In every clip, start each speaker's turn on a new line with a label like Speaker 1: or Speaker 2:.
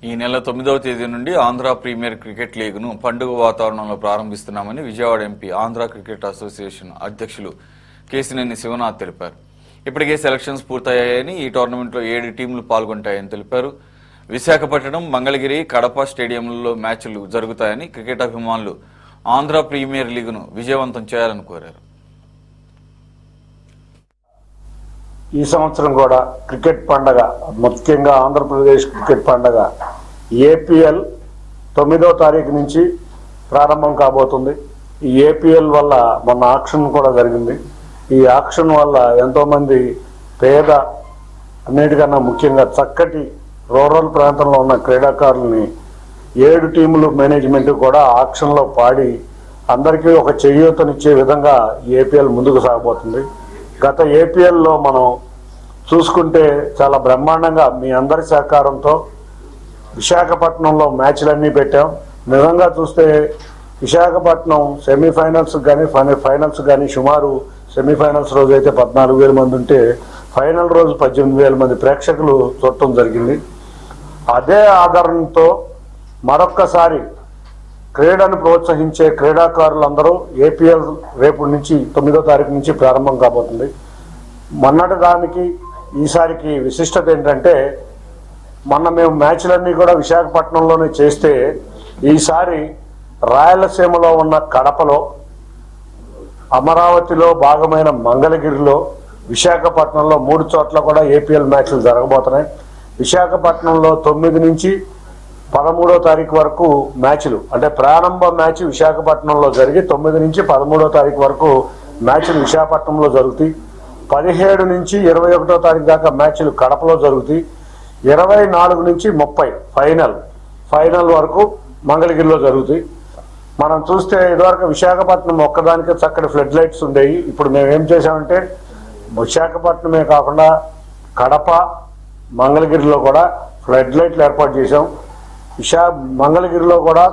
Speaker 1: ఈ నెల 9వ తేదీ నుండి ఆంధ్ర ప్రీమియర్ క్రికెట్ లీగ్ను పండుగ వాతావరణంలో ప్రారంభిస్తున్నామని Vijayawada MP Andhra cricket association అధ్యక్షులు కేసినేని శివనాథ్ తెలిపారు. ఇప్పటికే సెలక్షన్స్ పూర్తయ్యాయని ఈ టోర్నమెంట్లో 7 టీంలు పాల్గొంటాయని తెలిపారు. విశాఖపట్నం, మంగళగిరి, కడప స్టేడియంలలో మ్యాచ్లు జరుగుతాయని క్రికెట్ అభిమానులు ఆంధ్ర ప్రీమియర్ లీగ్ను విజయవంతం చేయాలని కోరారు.
Speaker 2: ఈ సంవత్సరం కూడా క్రికెట్ పండగ, ముఖ్యంగా ఆంధ్రప్రదేశ్ క్రికెట్ పండగ ఏపీఎల్ 9వ తారీఖు నుంచి ప్రారంభం కాబోతుంది. ఈ ఏపీఎల్ వల్ల మొన్న ఆక్షన్ కూడా జరిగింది. ఈ ఆక్షన్ వల్ల ఎంతోమంది పేద, అన్నిటికన్నా ముఖ్యంగా చక్కటి రూరల్ ప్రాంతంలో ఉన్న క్రీడాకారుల్ని 7 టీములు మేనేజ్మెంట్ కూడా ఆక్షన్లో పాడి అందరికీ ఒక చేయూతనిచ్చే విధంగా ఏపీఎల్ ముందుకు సాగబోతుంది. గత ఏపీఎల్లో మనం చూసుకుంటే చాలా బ్రహ్మాండంగా మీ అందరి సహకారంతో విశాఖపట్నంలో మ్యాచ్లన్నీ పెట్టాం. నిజంగా చూస్తే విశాఖపట్నం సెమీఫైనల్స్ కానీ ఫైనల్స్ కానీ సుమారు సెమీఫైనల్స్ రోజు అయితే 14,000 మంది ఉంటే ఫైనల్ రోజు 18,000 మంది ప్రేక్షకులు చూడటం జరిగింది. అదే ఆదరణతో మరొక్కసారి క్రీడను ప్రోత్సహించే క్రీడాకారులందరూ ఏపీఎల్ రేపు నుంచి 9వ తారీఖు నుంచి ప్రారంభం కాబోతుంది. మొన్నటి దానికి ఈసారికి విశిష్టత ఏంటంటే, మొన్న మేము మ్యాచ్లన్నీ కూడా విశాఖపట్నంలోనే చేస్తే ఈసారి రాయలసీమలో ఉన్న కడపలో, అమరావతిలో భాగమైన మంగళగిరిలో, విశాఖపట్నంలో 3 చోట్ల కూడా ఏపీఎల్ మ్యాచ్లు జరగబోతున్నాయి. విశాఖపట్నంలో 9 నుంచి 13వ తారీఖు వరకు మ్యాచ్లు, అంటే ప్రారంభ మ్యాచ్ విశాఖపట్నంలో జరిగి 9 నుంచి 13వ తారీఖు వరకు మ్యాచ్లు విశాఖపట్నంలో జరుగుతాయి. 17 నుంచి 21వ తారీఖు దాకా మ్యాచ్లు కడపలో జరుగుతాయి. 24 నుంచి 30 ఫైనల్ వరకు మంగళగిరిలో జరుగుతాయి. మనం చూస్తే ఇదివరకు విశాఖపట్నం ఒక్కదానికే చక్కటి ఫ్లడ్ లైట్స్ ఉండేవి. ఇప్పుడు మేము ఏం చేసామంటే విశాఖపట్నమే కాకుండా కడప, మంగళగిరిలో కూడా ఫ్లడ్ లైట్లు ఏర్పాటు చేసాం. మంగళగిరిలో కూడా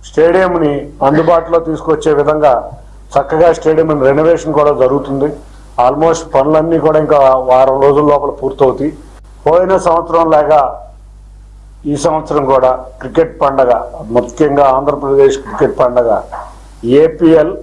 Speaker 2: స్టేడియంని అందుబాటులో తీసుకొచ్చే విధంగా చక్కగా స్టేడియం రెనోవేషన్ కూడా జరుగుతుంది. ఆల్మోస్ట్ పనులన్నీ కూడా ఇంకా వారం రోజుల లోపల పూర్తవుతాయి. పోయిన సంవత్సరం లాగా ఈ సంవత్సరం కూడా క్రికెట్ పండగ, ముఖ్యంగా ఆంధ్రప్రదేశ్ క్రికెట్ పండగ ఏపీఎల్